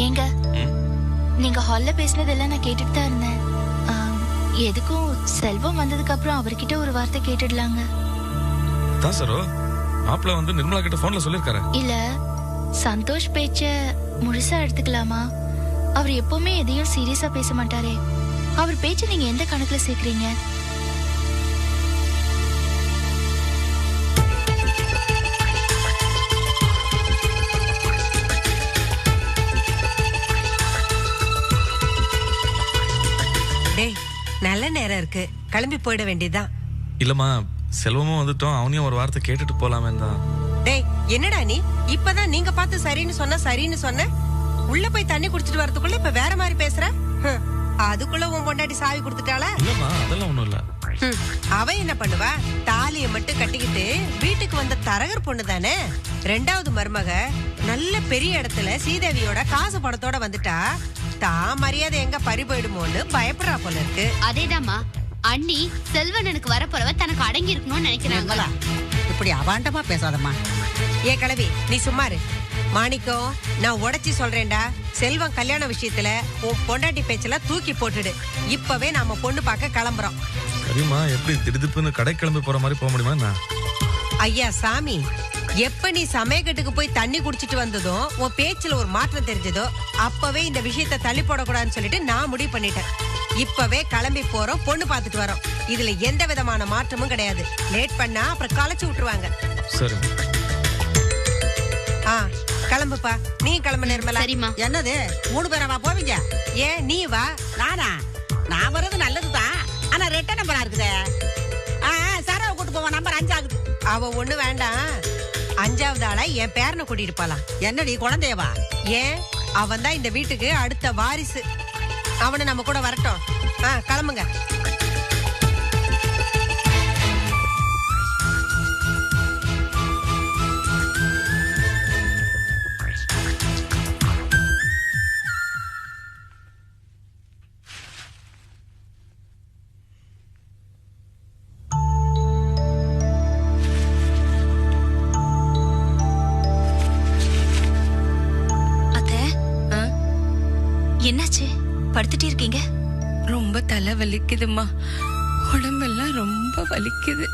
ஏங்க நீங்க ஹால்ல பேசினதெல்லாம் நான் கேட்டுட்டு தான் இருந்தேன். எதுக்கும் செல்வம் வந்ததுக்கு அப்புறம் அவர்கிட்ட ஒரு வார்த்தை கேட்டுடலாங்க. தான் சார் மாப்பிள்ள வந்து நிர்மலா கிட்ட போன்ல சொல்லிருக்காரு. இல்ல சந்தோஷ் பேச்ச முழுசா எடுத்துக்கலாமா? அவர் எப்பவுமே எதையும் சீரியஸா பேச மாட்டாரே. அவர் பேச்ச நீங்க எந்த கணக்குல சேர்க்கறீங்க? நல்ல நேரம் இருக்கு, கிளம்பி போயிட வேண்டியதுதான். இல்லம்மா செல்வமும் வந்துட்டோம், அவனையும் ஒரு வார்த்தை கேட்டுட்டு போலாமே தான். டேய் என்னடா நீ இப்பதான் நீங்க பார்த்து சரின்னு சொன்ன உள்ள போய் தண்ணி குடிச்சிட்டு வரதுக்குள்ள இப்ப வேற மாதிரி பேசுற. அதுக்குள்ள உன் பொண்டாட்டி சாவி கொடுத்துட்டாளா? இல்லம்மா அதெல்லாம் ஒண்ணும் இல்ல. அவ என்ன பண்ணுவா? தாலிய மட்டும் கட்டிக்கிட்டு வீட்டுக்கு வந்த தரகர் பொண்ணு தானே. ரெண்டாவது மருமக நல்ல பெரிய இடத்துல சீதேவியோட காசு பணத்தோட வந்துட்டா தான் மரியாதை எங்க பறி போயிடுமோன்னு பயப்படுறா போல இருக்கு. அதேதாம்மா, அண்ணி செல்வனனுக்கு வரப்போறவ தனக்கு அடங்கி இருக்கணும்னு நினைக்கிறாங்களா? இப்படி அவாண்டமா பேசாதம்மா. ஏ கிழவி நீ சும்மாரு. மாணிக்கம் நான் உடைச்சி சொல்றேன்டா, செல்வம் கல்யாண விஷயத்துல உன் பொண்டாட்டி பேச்செல்லாம் தூக்கி போட்டுடு. இப்பவே நாம பொண்ணு பார்க்க கிளம்புறோம். சரிம்மா, எப்படி திடுதிப்புன்னு கடை கிளம்பி போற மாதிரி போக முடியுமா? ஐயா சாமி, எப்ப நீ சமயக்கட்டுக்கு போய் தண்ணி குடிச்சிட்டு வந்ததும் உன் பேச்சுல ஒரு மாற்றம் தெரிஞ்சதோ அப்பவே இந்த விஷயத்த தள்ளி போடக்கூடாதுன்னு சொல்லிட்டு நான் முடிவு பண்ணிட்டேன். இப்பவே கிளம்பி போறோம், பொண்ணு பார்த்துட்டு வரோம். இதுல எந்த விதமான மாற்றமும் கிடையாது. லேட் பண்ணா அப்புறம் களைச்சு விட்டுருவாங்க. சரி கிளம்புப்பா. நீ கிளம்ப நிர்மலா. சரிம்மா. என்னது 3 பேரவா போவீங்க? ஏன் நீ வா. நானா? நான் வர்றது நல்லதுதான், ஆனா ரெட்ட நம்பரா இருக்குதே. சாராவை கூட்டு போவா, நம்பர் 5 ஆகுது. அவ ஒண்ணு வேண்டாம், 5வது ஆளா என் பேரனை கூட்டிட்டு போலாம். என்னடி குழந்தையவா? ஏன் அவன் தான் இந்த வீட்டுக்கு அடுத்த வாரிசு. அவனை நம்ம கூட வரட்டும். கிளம்புங்க. என்னாச்சு? படுத்துட்டே இருக்கீங்க? ரொம்ப தலை வலிக்குதுமா, உடம்பெல்லாம் ரொம்ப வலிக்குது.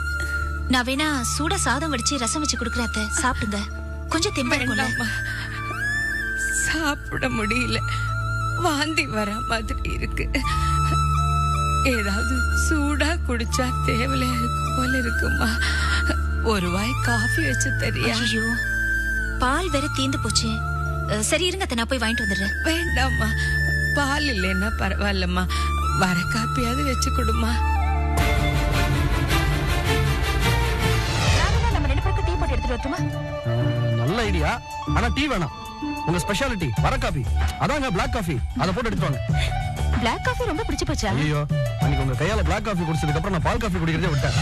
நான் வேணா சூட சாதம் வடிச்சு ரசம் வச்சு கொடுக்குறேன் அத்தை, சாப்பிடுங்க. கொஞ்சம் தெம்பா இருக்கும்ல. சாப்பிட முடியல, வாந்தி வர மாதிரி இருக்கு. ஏதாவது சூடா குடிச்சா தேவலையா இருக்கும் போல இருக்குமா. ஒரு வாய் காஃபி வச்சு தெரியா? ஐயோ, பால் வேற தீந்து போச்சு. சரி இருங்க அத்தை, நான் போய் வாங்கிட்டு வந்துடுறேன். வேண்டாம்மா, பால் இல்லைன்னா பரவாயில்லம்மா, வர காப்பியாவது வச்சு கொடுமா. நம்ம 2 பேருக்கு டீ போட்டு எடுத்துட்டு வரட்டுமா? நல்ல ஐடியா, ஆனா டீ வேணாம். உங்க ஸ்பெஷாலிட்டி வர காபி, அதாங்க பிளாக் காஃபி, அதை போட்டு எடுத்துவாங்க. பிளாக் காஃபி ரொம்ப பிடிச்சு போச்சா? ஐயோ, அன்னைக்கு உங்க கையால பிளாக் காஃபி குடிச்சதுக்கு அப்புறம் நான் பால் காஃபி குடிக்கிறதே விட்டேன்.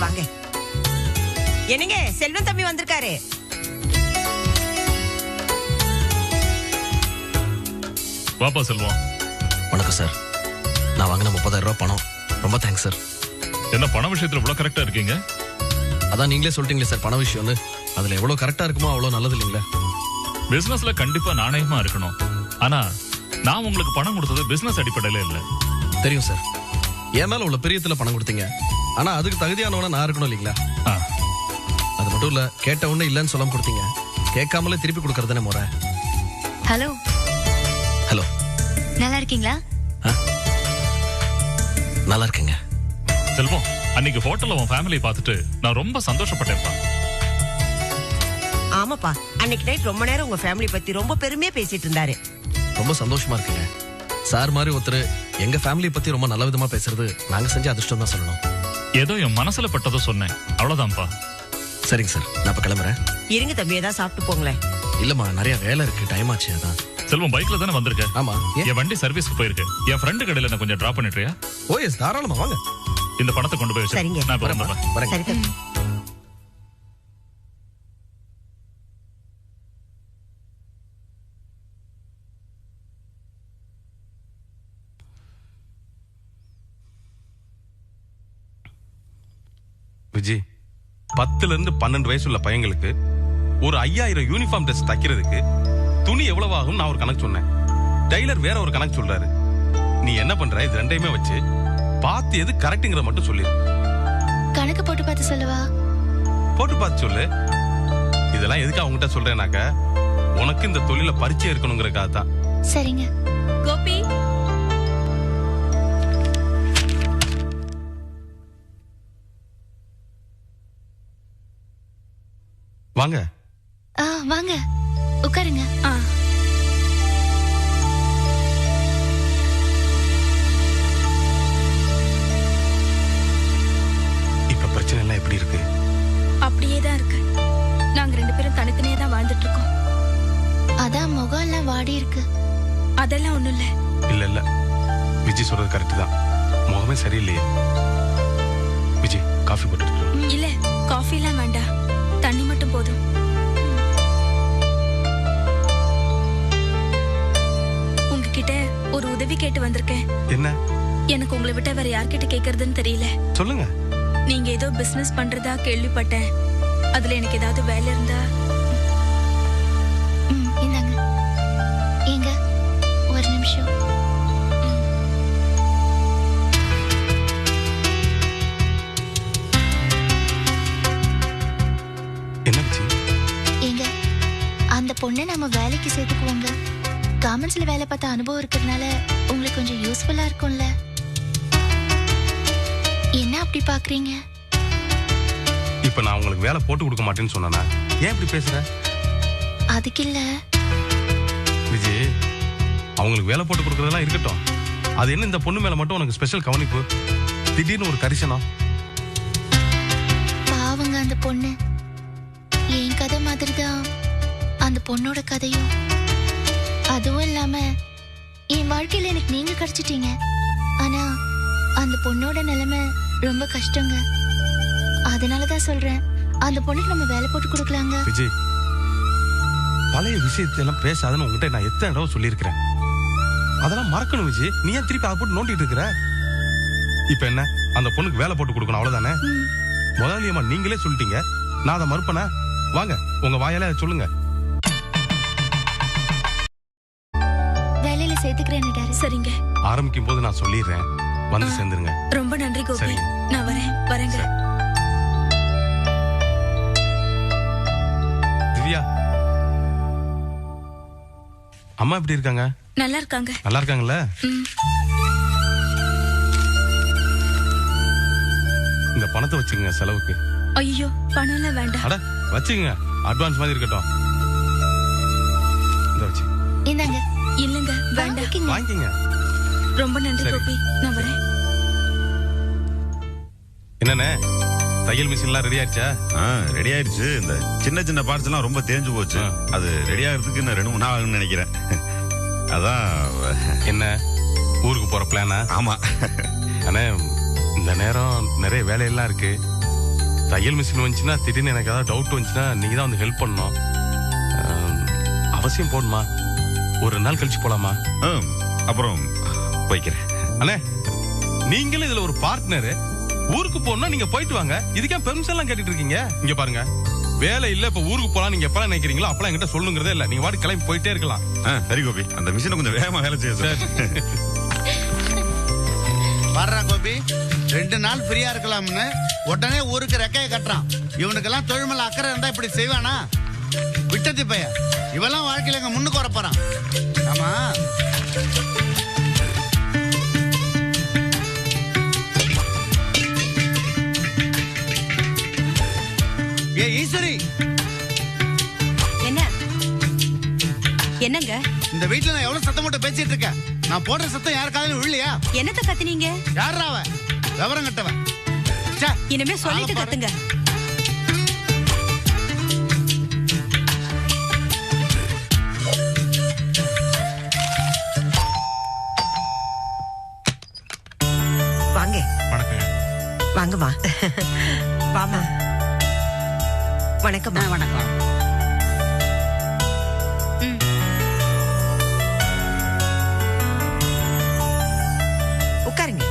வாங்க. என்னங்க, செல்வன் தம்பி வந்திருக்காரு. வாப்பா செல்வம். வணக்கம் சார், நான் வாங்கின 30,000 ரூபாய் பணம். ரொம்ப தேங்க்ஸ் சார். என்ன பண விஷயத்துல இவ்வளவு கரெக்டா இருக்கீங்க? அதான் நீங்களே சொல்லிட்டீங்களே சார் பண விஷயம்னு. அதுல எவ்வளவு கரெக்டா இருக்குமோ அவ்வளவு நல்லது இல்லைங்களா? பிசினஸ்ல கண்டிப்பா நாணயமா இருக்கணும். ஆனா நான் உங்களுக்கு பணம் கொடுத்தது பிசினஸ் அடிப்படையில இல்ல. தெரியும் சார், என் மேல உள்ள பிரியத்துல பணம் கொடுத்தீங்க. ஆனா அதுக்கு தகுதியானவனா நான் இருக்கணும் இல்லைங்களா? அது மட்டும் இல்ல, கேட்ட ஒண்ணு இல்லன்னு சொல்லாம கொடுத்தீங்க. கேட்காமலே திருப்பி கொடுக்கறதுனே முறை. ஹலோ ஹலோ, நல்லா இருக்கீங்களா? நல்லா இருக்குங்க. செல்வம், அன்னைக்கு ஹோட்டல்ல உன் ஃபேமிலியை பார்த்துட்டு நான் ரொம்ப சந்தோஷப்பட்டேன்ப்பா. ஆமாப்பா, அன்னைக்கு நைட் ரொம்ப நேரம் உங்க ஃபேமிலி பத்தி ரொம்ப பெருமையா பேசிட்டு இருந்தாரு. ரொம்ப சந்தோஷமா இருக்குங்க. சார் மாதிரி ஒருத்தர் எங்க ஃபேமிலியை பத்தி ரொம்ப நல்ல விதமா பேசுறது நாங்க செஞ்ச அதிர்ஷ்டம் தான் சொல்லணும். ஏதோ என் மனசுல பட்டதோ சொன்னேன், அவ்வளவுதான்ப்பா. சரிங்க சார், நான் இப்ப கிளம்புறேன். இருங்க தம்பி, ஏதாவது சாப்பிட்டு போங்களேன். இல்லம்மா, நிறைய வேலை இருக்கு, டைம் ஆச்சு. அதான். செல்வம், பைக்ல தானே வந்திருக்க? ஆமா. என் வண்டி சர்வீஸ்க்கு போயிருக்கு. என் ஃப்ரெண்டு கடையில நான் கொஞ்சம் டிராப் பண்ணிட்டுறியா? ஓ எஸ், தாராளமா வாங்க. இந்த பணத்தை கொண்டு போய் வச்சு சரிங்க. நான் இப்ப வந்துடுறேன். வரேன். சரி தம்பி. விஜய், 10ல இருந்து 12 வயசு உள்ள பையங்களுக்கு ஒரு 5000 யூனிஃபார்ம் ட்ரெஸ் தைக்கிறதுக்கு துணி எவ்வளவு ஆகும் நான் ஒரு கணக்கு சொன்னேன். டெய்லர் வேற ஒரு கணக்கு சொல்றாரு. நீ என்ன பண்ற? இது ரெண்டையுமே வச்சு பார்த்து எது கரெக்ட்ங்கறத மட்டும் சொல்லு. கணக்கு போட்டு பார்த்து சொல்லவா? போட்டு பார்த்து சொல்லு. இதெல்லாம் எதுக்கு அவங்ககிட்ட சொல்றேனாக்க, உனக்கு இந்த தொழில பரிச்சயம் இருக்கணுங்கிறதுக்காக தான். சரிங்க. கோபி, வாங்க. வாங்க உட்காருங்க. இப்ப பிரச்சனை எல்லாம் எப்படி இருக்கு? அப்படியே தான் இருக்கு. நாங்க 2 பேரும் தனித்தனியே தான் வாழ்ந்துட்டு இருக்கோம். அதான் முகம் எல்லாம் வாடி இருக்கு. அதெல்லாம் ஒண்ணும் இல்ல. இல்ல இல்ல, விஜய் சொல்றது கரெக்ட் தான். முகமே சரியில்லையே. விஜய், காஃபி போட்டு எடுத்துட்டு வா. இல்ல, காஃபி எல்லாம் வேண்டாம், தண்ணி மட்டும் போதும். உங்ககிட்ட ஒரு உதவி கேட்டு வந்திருக்கேன். என்ன? எனக்கு உங்களை விட்ட வேற யார்கிட்ட கேக்குறதுன்னு தெரியல. சொல்லுங்க. நீங்க ஏதோ பிசினஸ் பண்றதா கேள்விப்பட்டேன். அதுல எனக்கு ஏதாவது வேலை இருந்தா. இந்தாங்க. ஏங்க ஒரு நிமிஷம். என்ன விஜய்? ஏங்க, அந்த பொண்ணை நம்ம வேலைக்கு சேர்த்துக்குவோங்க. கார்மெண்ட்ஸ்ல வேலை பார்த்த அனுபவம் இருக்கிறதுனால உங்களுக்கு கொஞ்சம் யூஸ்ஃபுல்லா இருக்கும்ல. என்ன அப்படி பாக்குறீங்க? இப்ப நான் உங்களுக்கு வேலை போட்டு கொடுக்க மாட்டேன்னு சொன்னா ஏன் இப்படி பேசுற? அதுக்கு இல்ல விஜய், அவங்களுக்கு வேலை போட்டு கொடுக்கறதெல்லாம் இருக்கட்டும். அது என்ன இந்த பொண்ணு மேல மட்டும் உனக்கு ஸ்பெஷல் கவனிப்பு? திடீர்னு ஒரு கரிசனம். பாவங்க அந்த பொண்ணு. என் கதை மாதிரிதான் அந்த பொண்ணோட கதையும். அதுவும் இல்லாம என் வாழ்க்கையில எனக்கு நீங்க கிடைச்சிட்டீங்க. ஆனா அந்த பொண்ணோட நிலைமை ரொம்ப கஷ்டங்க. அதனாலதான் சொல்றேன், அந்த பொண்ணுக்கு நம்ம வேலை போட்டு கொடுக்கலாங்க. விஜய், பழைய விஷயத்தெல்லாம் பேசாதன்னு உங்ககிட்ட நான் எத்தனை தடவை சொல்லியிருக்கிறேன். அதெல்லாம் மறக்கணும் விஜய். நீ ஏன் திருப்பி அதை போட்டு நோண்டிட்டு இருக்கிற? இப்ப என்ன, அந்த பொண்ணுக்கு வேலை போட்டு கொடுக்கணும், அவ்வளவுதானே? முதலாளியம்மா நீங்களே சொல்லிட்டீங்க, நான் அதை மறுப்பேனா? வாங்க, உங்க வாயால அதை சொல்லுங்க. வேலையில சேர்த்துக்கிறேன். சரிங்க. ஆரம்பிக்கும் போது நான் சொல்லிடுறேன், வந்து சேர்ந்துருங்க. ரொம்ப நன்றி கோபி. சரிங்க. நான் வரேங்க. திவ்யா, அம்மா எப்படி இருக்காங்க? நல்லா இருக்காங்க. நல்லா இருக்காங்கல்ல? இந்த பணத்தை வச்சுக்கங்க செலவுக்கு. ஐயோ, பணம் எல்லாம் வேண்டாம். அட வச்சுக்கங்க, அட்வான்ஸ் மாதிரி இருக்கட்டும். இந்த வச்சு. இந்தாங்க. இல்லங்க, வேண்டாம். வாங்கிக்கங்க. ரொம்ப நன்றி கோபி, நான் வரேன். என்னண்ணே, தையல் மிஷின் எல்லாம் ரெடி ஆயிடுச்சா? ரெடி ஆயிடுச்சு. இந்த சின்ன சின்ன பார்ட்ஸ் எல்லாம் ரொம்ப தேஞ்சு போச்சு. அது ரெடி ஆகிறதுக்கு இன்னும் 2-3 நாள் ஆகும்னு நினைக்கிறேன். அதான். என்ன, ஊருக்கு போற பிளானா? ஆமா அண்ணே, இந்த நேரம் நிறைய வேலையெல்லாம் இருக்கு. தையல் மிஷின் வந்துச்சுன்னா திடீர்னு எனக்கு ஏதாவது டவுட் வந்துச்சுன்னா நீங்க தான் வந்து ஹெல்ப் பண்ணணும். அவசியம் போடுமா? ஒரு நாள் கழிச்சு போலாமா? அப்புறம் போய்க்கிறேன். அண்ணே, நீங்களும் இதுல ஒரு பார்ட்னர். ஊருக்கு போனா நீங்க போயிட்டு வாங்க. இதுக்கே பெர்மிஷன் எல்லாம் கேட்டுட்டு இருக்கீங்க? இங்க பாருங்க, வேலை இல்ல, இப்ப ஊருக்கு போலாம் நீங்க எப்பலாம் நினைக்கிறீங்களோ அப்பலாம் என்கிட்ட சொல்லுங்கிறதே இல்ல. நீங்க வாடி கிளம்பி போயிட்டே இருக்கலாம். சரி கோபி, அந்த மிஷினை கொஞ்சம் வேகமா வேலை செய்ய சார். வர்றா கோபி, 2 நாள் ஃப்ரீயா இருக்கலாம்னு உடனே ஊருக்கு ரெக்கைய கட்டுறான். இவனுக்கெல்லாம் தொழில் மேல அக்கறை இருந்தா இப்படி செய்வானா? விட்டத்தி பைய இவெல்லாம் வாழ்க்கையில எங்க முன்னுக்கு வர போறான். ஆமா, இந்த வீட்டுல நான் எவ்வளவு சத்தம் போட்டு பேசிட்டு இருக்கேன். நான் போடுற சத்தம் யாருக்காவது விழலையா? என்னத்த கத்துனீங்க? யாரா அவ? விவரம் கட்டவன். இனிமே சொல்லிட்டு கத்துங்க. வாங்க. வணக்கங்க. வாங்கம்மா. வாமா. வணக்கம். வணக்கம். உட்காருங்க.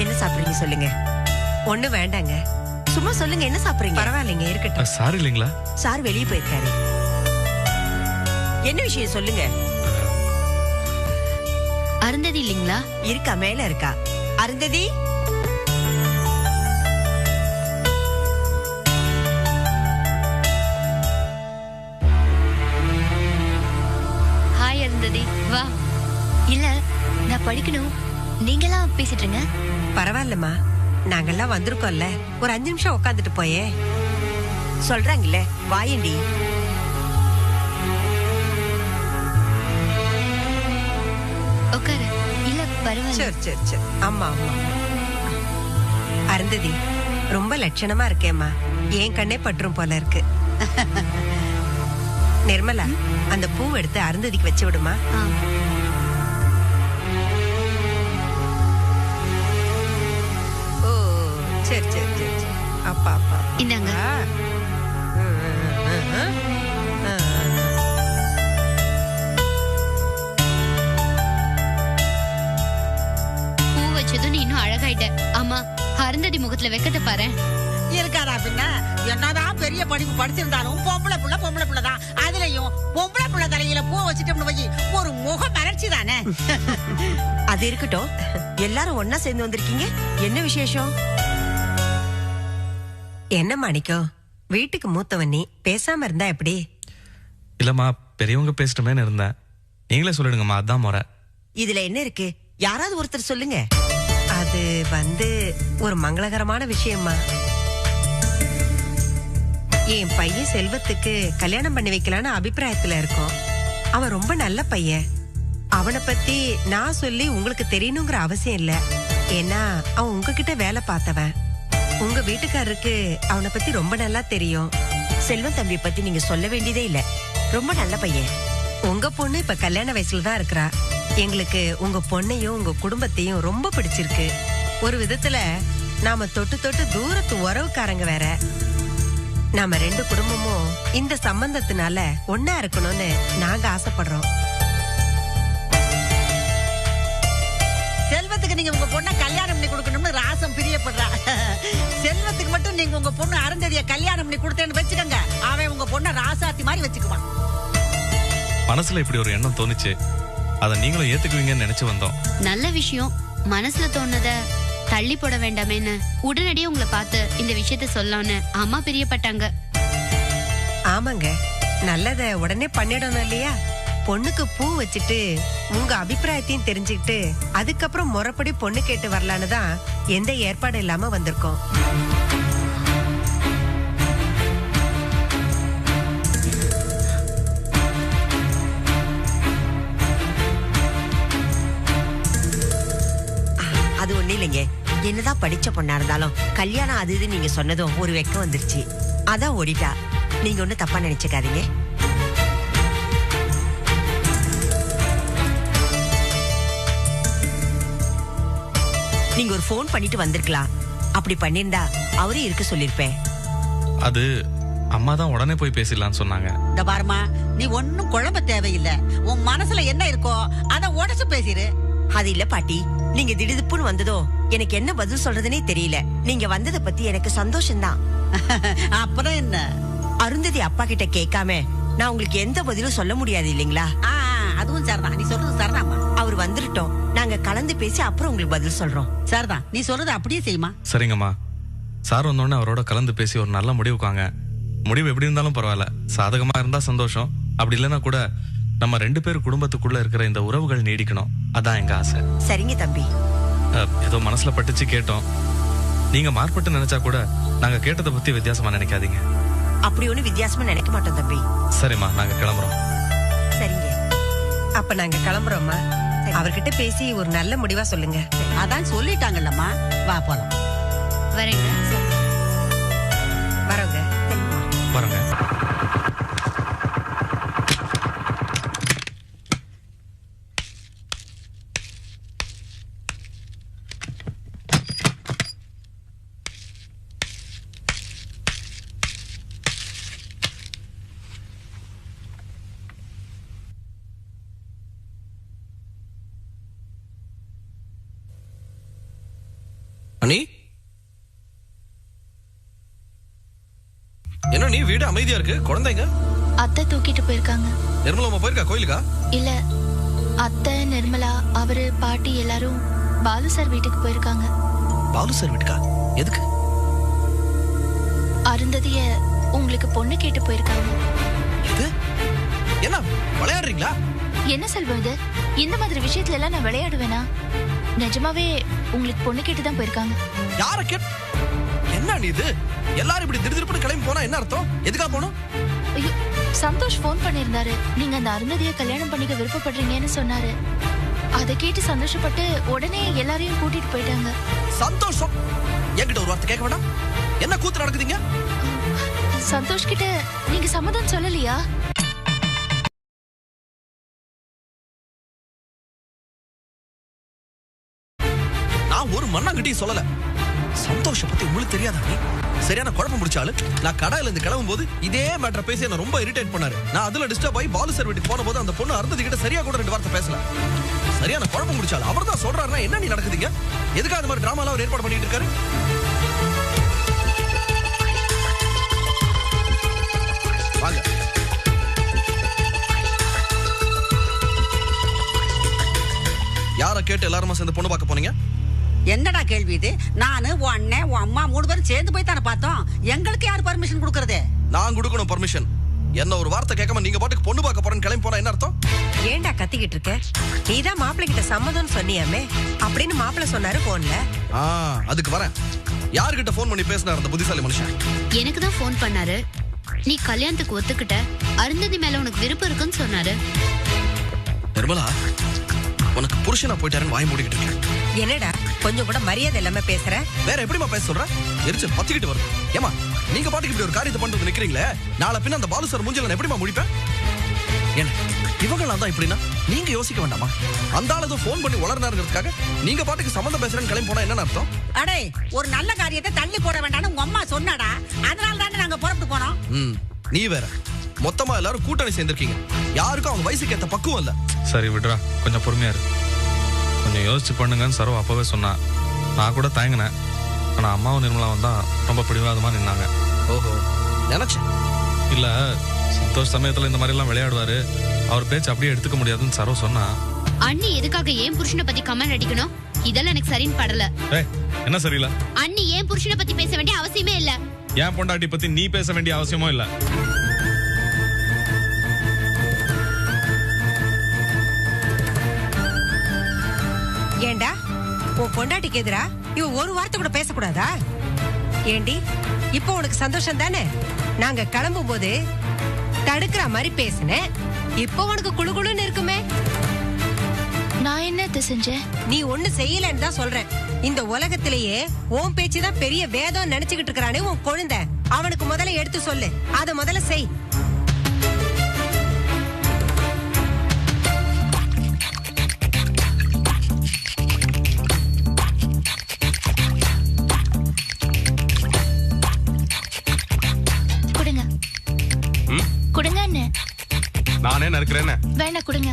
என்ன சாப்பிடுறீங்க சொல்லுங்க. ஒண்ணு வேண்டாங்க, சும்மா சொல்லுங்க என்ன சாப்பிடுறீங்க. பரவாயில்லைங்க, இருக்கட்டும். சார் இல்லைங்களா? சார் வெளியே போயிருக்காரு. என்ன விஷயம் சொல்லுங்க. அருந்ததி இல்லைங்களா? இருக்கா, மேல இருக்கா. அருந்ததி, ஹாய் அருந்ததி, வா. இல்ல, நான் படிக்கணும். நீங்களாம் பேசிட்டுருங்க. பரவாயில்லம்மா, நாங்கெல்லாம் வந்திருக்கோம்ல, ஒரு 5 நிமிஷம் உட்காந்துட்டு போயே. சொல்றாங்கல்ல, வாயண்டி. உட்காரு. இல்ல பரவாயில்ல. சரி சரி சரி. ஆமா ஆமா. அருந்ததி, ரொம்ப லட்சணமா இருக்கேம்மா. என் கண்ணே பற்றும் போல இருக்கு. நிர்மலா, அந்த பூ எடுத்து அருந்ததிக்கு வச்சு விடுமா. ஓ சரி சரி சரி சரி. அப்பா அப்பா இந்தாங்க. பூ வச்சதும் நீ இன்னும் அழகாயிட்ட. அம்மா, அருந்ததி முகத்துல வெக்கத்தை பாரு. இருக்காரா பின்ன? என்னதான் பெரிய படிப்பு படிச்சிருந்தாலும் பொம்பளை புள்ள தான். அதுலயும் பொம்பளை புள்ள தலையில பூ வச்சுட்டோம்னு வை, ஒரு முக மலர்ச்சி தானே. அது இருக்கட்டும், எல்லாரும் ஒன்னா சேர்ந்து வந்திருக்கீங்க, என்ன விசேஷம்? என்ன மாணிக்கம், வீட்டுக்கு மூத்தவன் நீ, பேசாம இருந்தா எப்படி? இல்லம்மா, பெரியவங்க பேசிட்டோமேன்னு இருந்தேன். நீங்களே சொல்லிடுங்கம்மா, அதான் முறை. இதுல என்ன இருக்கு, யாராவது ஒருத்தர் சொல்லுங்க. அது ஒரு மங்களகரமான விஷயமா. என் பையன் செல்வத்துக்கு கல்யாணம் பண்ணி வைக்கலான்னு அபிப்பிராயத்துல இருக்கோம். அவன் ரொம்ப நல்ல பையன். அவனை பத்தி நான் சொல்லி உங்களுக்கு தெரியணுங்கிற அவசியம் இல்ல. ஏன்னா அவன் உங்ககிட்ட வேலை பார்த்தவன். உங்க வீட்டுக்காரருக்கு அவனை பத்தி ரொம்ப நல்லா தெரியும். செல்வம் தம்பி பத்தி நீங்க சொல்ல வேண்டியதே இல்ல, ரொம்ப நல்ல பையன். உங்க பொண்ணு இப்ப கல்யாண வயசுல தான் இருக்கிறா. எங்களுக்கு உங்க பொண்ணையும் உங்க குடும்பத்தையும் ரொம்ப பிடிச்சிருக்கு. ஒரு விதத்துல நாம தொட்டு தொட்டு தூரத்து உறவுக்காரங்க வேற. நாம 2 குடும்பமும் இந்த சம்பந்தத்தினால ஒன்னா இருக்கணும்னு நாங்க ஆசைப்படுறோம். செல்வத்துக்கு நீங்க உங்க பொண்ணை கல்யாணம் பண்ணி கொடுக்கணும்னு ராசம் பிரியப்படுறா. செல்வத்துக்கு மட்டும் நீங்க உங்க பொண்ணு அருந்ததிய கல்யாணம் பண்ணி கொடுத்தேன்னு வச்சுக்கோங்க, அவன் உங்க பொண்ணை ராசாத்தி மாதிரி வச்சுக்குவான். மனசுல இப்படி ஒரு எண்ணம் தோணுச்சு, அதை நீங்களும் ஏத்துக்குவீங்கன்னு நினைச்சு வந்தோம். நல்ல விஷயம். மனசுல தோணுத தள்ளி போட வேண்டாமேன்னு உடனடியே உங்களை பார்த்து இந்த விஷயத்த சொல்லலாம்னு அம்மா பிரியப்பட்டாங்க. ஆமாங்க, நல்லத உடனே பண்ணிடணும் இல்லையா? பொண்ணுக்கு பூ வச்சுட்டு உங்க அபிப்பிராயத்தையும் தெரிஞ்சுக்கிட்டு அதுக்கப்புறம் முறைப்படி பொண்ணு கேட்டு வரலான்னு தான் எந்த ஏற்பாடு இல்லாம வந்திருக்கோம். அது ஒண்ணு இல்லைங்க, என்னதான் படிச்ச பொண்ணா இருந்தாலும் கல்யாணம் அது இது நீங்க சொன்னதும் ஒரு வெக்கம் வந்துருச்சு, அதான் ஓடிட்டா. நீங்க ஒண்ணு தப்பா நினைச்சுக்காதீங்க. நீங்க ஒரு போன் பண்ணிட்டு வந்திருக்கலாம். அப்படி பண்ணிருந்தா அவரே இருக்க சொல்லிருப்பேன். அது அம்மா தான் உடனே போய் பேசிடலாம்னு சொன்னாங்க. இந்த பாருமா, நீ ஒன்னும் குழம்ப தேவையில்லை. உன் மனசுல என்ன இருக்கோ அத உடச்சு பேசிரு. அது இல்ல பாட்டி, நீங்க திடுதுப்புன்னு வந்ததோ எனக்கு என்ன பதில் சொல்றதுனே தெரியல. நீங்க வந்ததை பத்தி எனக்கு சந்தோஷம்தான். அப்புறம் என்ன, அருந்ததி அப்பா கிட்ட கேட்காம நான் உங்களுக்கு எந்த பதிலும் சொல்ல முடியாது இல்லைங்களா? அதுவும் சரிதான், நீ சொல்றது சரிதாம்மா. அவர் வந்துட்டோம், நாங்க கலந்து பேசி அப்புறம் உங்களுக்கு பதில் சொல்றோம். சரிதான், நீ சொல்றது அப்படியே செய்யுமா. சரிங்கம்மா. சார் வந்தோடனே அவரோட கலந்து பேசி ஒரு நல்ல முடிவுக்காங்க. முடிவு எப்படி இருந்தாலும் பரவாயில்ல, சாதகமா இருந்தா சந்தோஷம். அப்படி இல்லைன்னா கூட நம்ம 2 பேர் குடும்பத்துக்குள்ள இருக்கிற இந்த உறவுகள் நீடிக்கணும், அதான் எங்க ஆசை. சரிங்க தம்பி. ஏதோ மனசுல பட்டுச்சு கேட்டோம். நீங்க மார்பட்டு நினைச்சா கூட நாங்க கேட்டதை பத்தி வித்தியாசமா நினைக்காதீங்க. அப்படி ஒண்ணு வித்தியாசமா நினைக்க மாட்டோம் தம்பி. சரிம்மா, நாங்க கிளம்புறோம். சரிங்க. அப்ப நாங்க கிளம்புறோம்மா. அவர்கிட்ட பேசி ஒரு நல்ல முடிவா சொல்லுங்க. அதான் சொல்லிட்டாங்கல்லம்மா, வா போலாம். வரேங்க. வரோங்க. வரங்க. அனி, என்ன நீ வீடு அமைதியா இருக்கு? குழந்தைங்க அத்தை தூக்கிட்டு போயிருக்காங்க. நிர்மலா போயிருக்கா கோயிலுக்கா? இல்ல, அத்தை, நிர்மலா, அவரு, பாட்டி எல்லாரும் பாலு சார் வீட்டுக்கு போயிருக்காங்க. பாலு சார் வீட்டுக்கா? எதுக்கு? அருந்ததிய உங்களுக்கு பொண்ணு கேட்டு போயிருக்காங்க. இது என்ன விளையாடுறீங்களா? என்ன செல்வம் இது? இந்த மாதிரி விஷயத்துல எல்லாம் நான் விளையாடுவேனா? நிஜமாவே உங்களுக்கு பொண்ணு கேட்டு தான் போயிருக்காங்க. யார கேட்? என்ன நீ இது? எல்லாரும் இப்படி திடீர்னு கிளம்பி போனா என்ன அர்த்தம்? எதுக்கா போனோம்? ஐயோ, சந்தோஷ் போன் பண்ணிருந்தாரு. நீங்க அந்த அருந்ததிய கல்யாணம் பண்ணிக்க விருப்பப்படுறீங்கன்னு சொன்னாரு. அதை கேட்டு சந்தோஷப்பட்டு உடனே எல்லாரையும் கூட்டிட்டு போயிட்டாங்க. சந்தோஷம்? என்கிட்ட ஒரு வார்த்தை கேட்க வேண்டாம்? என்ன கூத்து நடக்குதுங்க? சந்தோஷ் கிட்ட நீங்க சம்மதம் சொல்லலையா? நான் ஒரு மண்ணாங்கிட்டையும் சொல்லல. சந்தோஷ பத்தி உங்களுக்கு தெரியாதா? நீ சரியான குழப்பம் முடிச்சாலு. நான் கடையில இருந்து கிளம்பும் போது இதே மேட்டரை பேசி என்ன ரொம்ப இரிட்டேட் பண்ணாரு. நான் அதுல டிஸ்டர்ப் ஆகி பாலு சார் வீட்டுக்கு போன போது அந்த பொண்ணு அருந்ததி கிட்ட சரியா கூட 2 வார்த்தை பேசல. சரியான குழப்பம் முடிச்சாலு. அவர் தான் சொல்றாருன்னா என்ன நீ நடக்குதுங்க? எதுக்காக அந்த மாதிரி டிராமாலாம் அவர் ஏற்பாடு பண்ணிட்டு இருக்காரு? வாங்க. யார கேட்டு எல்லாருமா சேர்ந்து பொண்ணு பார்க்க போனீங்க? என்னடா கேள்வி இது? நானு, உன் அண்ணன், உன் அம்மா 3 பேரும் சேர்ந்து போய் தானே பார்த்தோம். எங்களுக்கு யார் பர்மிஷன் கொடுக்கறது? நான் கொடுக்கணும் பர்மிஷன். என்ன ஒரு வார்த்தை கேட்காம நீங்க பாட்டுக்கு பொண்ணு பார்க்க போறேன்னு கிளம்பி போனா என்ன அர்த்தம்? ஏன்டா கத்திக்கிட்டு இருக்க? நீதான் மாப்பிள்ளை கிட்ட சம்மதம்னு சொன்னியாமே அப்படின்னு மாப்பிள்ளை சொன்னாரு போன்ல. அதுக்கு வரேன். யார்கிட்ட போன் பண்ணி பேசினார் அந்த புத்திசாலி மனுஷன்? எனக்கு தான் போன் பண்ணாரு. நீ கல்யாணத்துக்கு ஒத்துக்கிட்ட, அருந்ததி மேல உனக்கு விருப்பம் இருக்குன்னு சொன்னாரு. நிர்மலா, உனக்கு புருஷனா போயிட்டாருன்னு வாய் மூடிக்கிட்டு இருக்கேன். என்னடா கொஞ்சம் கூட மரியாதை இல்லாம பேசுற? வேற எப்படிமா பேச சொல்ற? எரிச்சல் பத்திக்கிட்டு வருது. ஏமா நீங்க பாட்டுக்கு இப்படி ஒரு காரியத்தை பண்ணிட்டு நிக்கிறீங்களே, நாளை பின்ன அந்த பாலு சார் மூஞ்சில எப்படிமா முடிப்பேன்? என்ன இவங்களாம் தான் இப்படின்னா நீங்க யோசிக்க வேண்டாமா? அந்த ஆளு போன் பண்ணி உளர்னாருங்கிறதுக்காக நீங்க பாட்டுக்கு சம்மந்தம் பேசுறேன்னு கிளம்பி போனா என்ன அர்த்தம்? அடே, ஒரு நல்ல காரியத்தை தள்ளி போட வேண்டாம்னு உங்க அம்மா சொன்னாடா. அதனால தானே நாங்க புறப்பட்டு போனோம். நீ வேற மொத்தமா எல்லாரும் கூட்டணி சேர்ந்திருக்கீங்க. யாருக்கும் அவங்க வயசுக்கு ஏத்த பக்குவம் இல்ல. சரி விடுறா, கொஞ்சம் பொறுமையா இரு. கொஞ்சம் யோசிச்சு பண்ணுங்கன்னு சரோ அப்பவே சொன்னா. நான் கூட தயங்கினேன். ஆனா அம்மாவும் நிர்மலாவும் தான் ரொம்ப பிடிவாதமா நின்னாங்க. ஓஹோ, நினைச்சேன். இல்ல, சந்தோஷ சமயத்துல இந்த மாதிரி எல்லாம் விளையாடுவாரு, அவர் பேச்சு அப்படியே எடுத்துக்க முடியாதுன்னு சரோ சொன்னா. அண்ணி எதுக்காக ஏன் புருஷனை பத்தி கமெண்ட் அடிக்கணும்? இதெல்லாம் எனக்கு சரின்னு படல. என்ன சரியில்ல? அண்ணி ஏன் புருஷனை பத்தி பேச வேண்டிய அவசியமே இல்ல. ஏன் பொண்டாட்டி பத்தி நீ பேச வேண்டிய அவசியமும் இல்ல. ஏண்டா உன் பொண்டாட்டிக்கு எதிரா இவ ஒரு வார்த்தை கூட பேசக்கூடாதா? ஏண்டி இப்போ உனக்கு சந்தோஷம் தானே? நாங்க கிளம்பும் போது தடுக்கிற மாதிரி பேசினேன். இப்போ உனக்கு குளுகுளுன்னு இருக்குமே. நான் என்னத்த செஞ்சேன்? நீ ஒண்ணு செய்யலன்னு தான் சொல்றேன். இந்த உலகத்திலேயே உன் பேச்சு தான் பெரிய வேதம் நினைச்சுக்கிட்டு இருக்கிறானே உன் குழந்தை. அவனுக்கு முதல்ல எடுத்து சொல்லு. அத முதல்ல செய். குடுங்க அண்ணே. நானே நறுக்கிறேன். வேணா குடுங்க.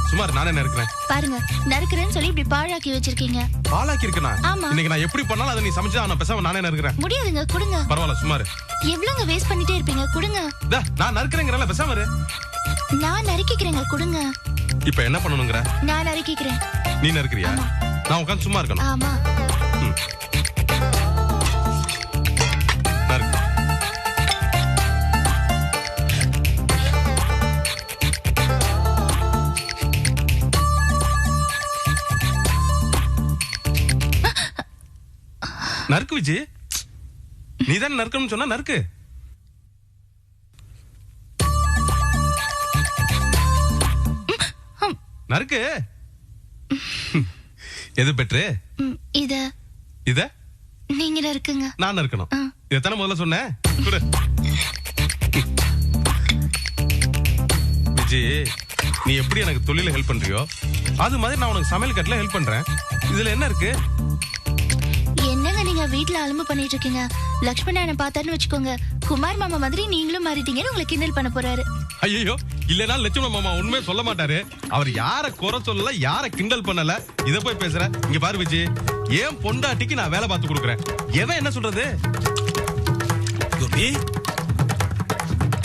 சுமார் நானே நறுக்கிறேன். பாருங்க, நறுக்கிறேன்னு சொல்லி இப்படி பாழாக்கி வச்சிருக்கீங்க. பாழாக்கி இருக்கனா? ஆமா. இன்னைக்கு நான் எப்படி பண்ணாலும் அதை நீ சமைச்சா நான் பேசாம நானே நறுக்கிறேன். முடியாதுங்க, குடுங்க. பரவாயில்ல, சுமார். எவ்வளவுங்க வேஸ்ட் பண்ணிட்டே இருப்பீங்க? குடுங்க. நான் நறுக்கிறேங்கறல பேசாம இரு. நான் நறுக்கிக்கிறேங்க, குடுங்க. இப்போ என்ன பண்ணனும்ங்கற? நான் நறுக்கிக்கிறேன். நீ நறுக்கறியா? நான் உட்கார்ந்து சும்மா இருக்கணும். ஆமா. நறுக்கு விஜி. நீதான் நறுக்கணும்னு சொன்னா நறுக்கு. நறுக்கு. எது பெட்ரு? இத நீங்க நறுக்குங்க. நான் நறுக்கணும். எத்தனை முதல்ல சொன்னேன்? விஜி, நீ எப்படி எனக்கு தொழில ஹெல்ப் பண்றியோ அது மாதிரி நான் உனக்கு சமையல் கட்டுல ஹெல்ப் பண்றேன். இதுல என்ன இருக்கு? என்னங்க நீங்க வீட்டுல அலும்பு பண்ணிட்டு இருக்கீங்க? லக்ஷ்மண என்ன பார்த்தாருன்னு வச்சுக்கோங்க, குமார் மாமா மாதிரி நீங்களும் மாறிட்டீங்கன்னு உங்களை கிண்டல் பண்ண போறாரு. ஐயோ, இல்லனா லட்சுமண மாமா உண்மையே சொல்ல மாட்டாரு. அவர் யார குறை சொல்லல, யார கிண்டல் பண்ணல. இத போய் பேசுற. இங்க பாரு விஜி, ஏன் பொண்டாட்டிக்கு நான் வேலை பார்த்து கொடுக்குறேன். எவன் என்ன சொல்றது? கோபி,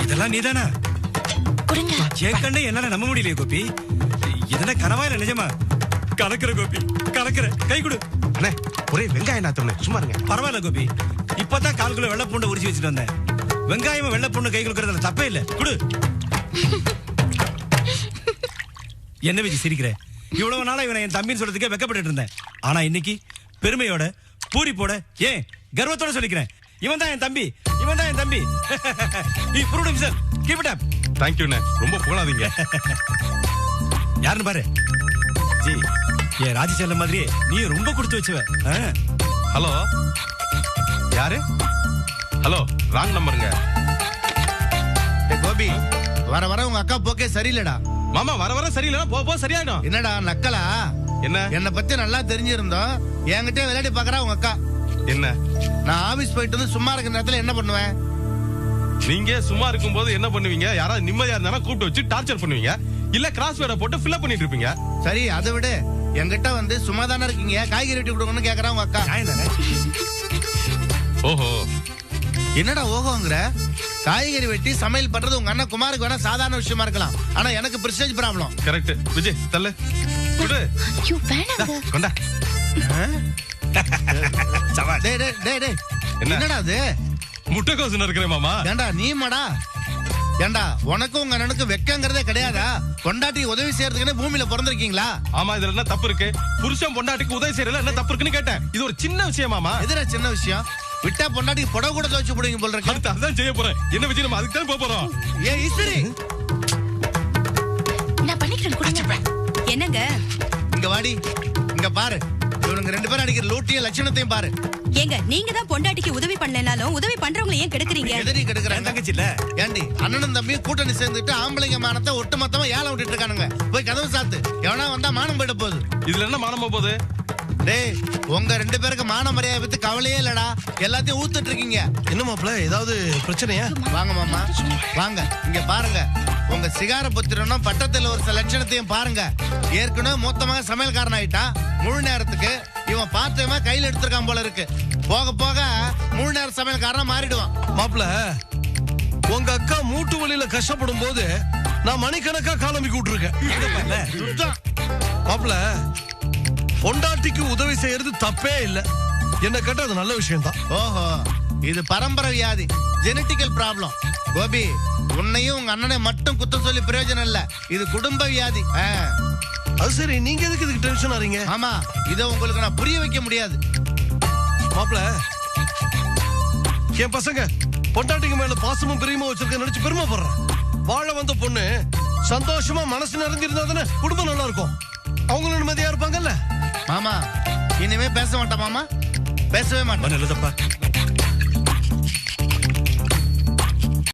இதெல்லாம் நீதானா? கொடுங்க. கேட்கண்டே என்னால நம்ப முடியலையே கோபி. இதென்ன கனவா இல்ல நிஜமா? கலக்குற கோபி, கலக்குற. கை கொடு. அண்ணே, ஒரே வெங்காயம் நாத்தம்னே, சும்மா இருங்க. பரவாயில்ல கோபி, இப்பதான் 1/4 கிலோ வெள்ளை பூண்டை உரிச்சு வச்சுட்டு வந்தேன். வெங்காயமும் வெள்ளை பூண்டு கை கொடுக்கறதுல தப்பே இல்ல. குடு. என்ன விஜி சிரிக்கிற? இவ்வளவு நாளா இவனை என் தம்பின்னு சொல்றதுக்கே வெக்கப்பட்டு இருந்தேன். ஆனா இன்னைக்கு பெருமையோட பூரிப்போட ஏன் கர்வத்தோட சொல்லிக்கிறேன், இவன் தான் என் தம்பி, இவன் தான் என் தம்பி. நீ prove himself. Keep it up. Thank you. ரொம்ப புகழாதீங்க. யாருன்னு பாரு. ஜி, ஏ ராஜி செல்ல மாதிரியே நீ ரொம்ப கொடுத்து வச்சுவ. ஹலோ, யாரு? ஹலோ, ராங் நம்பருங்க. கோபி, வர வர உங்க அக்கா போக்கே சரியில்லடா. மாமா, வர வர சரியில்லை, போ சரியாயிடும். என்னடா நக்கலா? என்ன பத்தி நல்லா தெரிஞ்சிருந்தோம், என்கிட்ட விளையாடி பாக்குறா உங்க அக்கா. என்ன? நான் ஆபீஸ் போயிட்டு வந்து சும்மா இருக்கிற நேரத்துல என்ன பண்ணுவேன்? நீங்க சும்மா இருக்கும் போது என்ன பண்ணுவீங்க? யாராவது நிம்மதியா இருந்தா கூப்பிட்டு வச்சு டார்ச்சர் பண்ணுவீங்க, இல்ல கிராஸ்வேர்டை போட்டு ஃபில் அப் பண்ணிட்டு இருப்பீங்க. சரி, அதை விடு. என்கிட்ட வந்து சும்மா தானே இருக்கீங்க, காய்கறி வெட்டி கொடுக்கணும்னு கேக்குறா உங்க அக்கா. ஓஹோ, என்னடா ஓஹோங்கிற? காய்கறி வெட்டி சமையல் பண்றது உங்க அண்ணன் குமாருக்கு வேணா சாதாரண விஷயமா இருக்கலாம், ஆனா எனக்கு பிரஸ்டேஜ் ப்ராப்ளம். கரெக்ட். விஜய் தள்ளு. குடு. ஐயோ வேணாங்க. கொண்டா. டேய் டேய் டேய் டேய், என்னடா அது? முட்டைக்கோஸ் நறுக்குறேன் மாமா. ஏண்டா நீமாடா? ஏண்டா உனக்கும் உங்க அண்ணனுக்கு வெக்கங்கிறதே கிடையாதா? பொண்டாட்டி உதவி செய்யறதுக்குன்னு பூமியில பிறந்திருக்கீங்களா? ஆமா, இதுல என்ன தப்பு இருக்கு? புருஷன் பொண்டாட்டிக்கு உதவி செய்யறதுல என்ன தப்பு இருக்குன்னு கேட்டேன். இது ஒரு சின்ன விஷயம் மாமா. எதுடா சின்ன விஷயம்? விட்டா பொண்டாட்டி புடவை கூட துவைச்சு போடுவீங்க போல இருக்கு. அடுத்து அதான் செய்ய போறேன். என்ன விஜய், நம்ம அதுக்கு தான் போக போறோம். ஏ ஈஸ்வரி, நான் பண்ணிக்கிறேன். கொடுங்க. என்னங்க? இங்க வாடி, இங்க பாரு. இவனுங்க 2 பேரும் அடிக்கிற லூட்டிய லட்சணத்தையும் பாரு. ஏங்க, நீங்க தான் பொண்டாட்டிக்கு உதவி பண்ணலனாலும் உதவி பண்றவங்களை ஏன் கெடுக்குறீங்க? எதடி கெடுக்குறாங்க? தங்கச்சி இல்ல ஏண்டி அண்ணனும் தம்பியும் கூட்டணி சேர்ந்துட்டு ஆம்பளைங்க மானத்தை ஒட்டுமொத்தமா ஏலம் விட்டுட்டு இருக்கானுங்க. போய் கதவு சாத்து, எவனா வந்தா மானம் போயிட போகுது. இதுல என்ன மானமா போகுது? டேய், உங்க 2 பேருக்கு மான மரியாதை பத்தி கவலையே இல்லடா, எல்லாத்தையும் ஊத்துட்டு இருக்கீங்க. என்ன மாப்ள, ஏதாவது பிரச்சனையா? வாங்க மாமா, வாங்க. இங்க பாருங்க, உங்க சிகார புத்திரனும் பட்டத்துல ஒரு சில லட்சணத்தையும் பாருங்க. ஏற்கனவே மொத்தமாக சமையல்காரன் ஆயிட்டான். முழு நேரத்துக்கு இவன் பார்த்தவமா கையில எடுத்திருக்கான் போல இருக்கு. போக போக முழு நேர சமையல்காரனா மாறிடுவான். மாப்ள, உங்க அக்கா மூட்டு வலியில கஷ்டப்படும் போது நான் மணிக்கணக்கா காலம்பி கூட்டிருக்கேன். மாப்ள, பொண்டாட்டிக்கு உதவி செய்யறது தப்பே இல்ல. என்ன கேட்டா அது நல்ல விஷயம் தான். ஓஹோ, இது பரம்பரை வியாதி, ஜெனட்டிக்கல் ப்ராப்ளம். கோபி, உன்னையும் உங்க அண்ணனை மட்டும் குத்தம் சொல்லி பிரயோஜனம் இல்ல, இது குடும்ப வியாதி. அது சரி, நீங்க எதுக்கு இதுக்கு டென்ஷன் ஆறீங்க? ஆமா, இதை உங்களுக்கு நான் புரிய வைக்க முடியாது. மாப்ள, என் பசங்க பொண்டாட்டிக்கு மேல பாசமும் பிரியமும் வச்சிருக்க நினைச்சு பெருமைப்படுறேன். வாழ வந்த பொண்ணு சந்தோஷமா மனசு நிறைஞ்சிருந்தா தானே குடும்பம் நல்லா இருக்கும். அவங்களும் நிம்மதியா இருப்பாங்கல்ல. மாமா, இனிமே பேச மாட்டேன் மாமா, பேசவே மாட்டேன். நல்லதப்பா.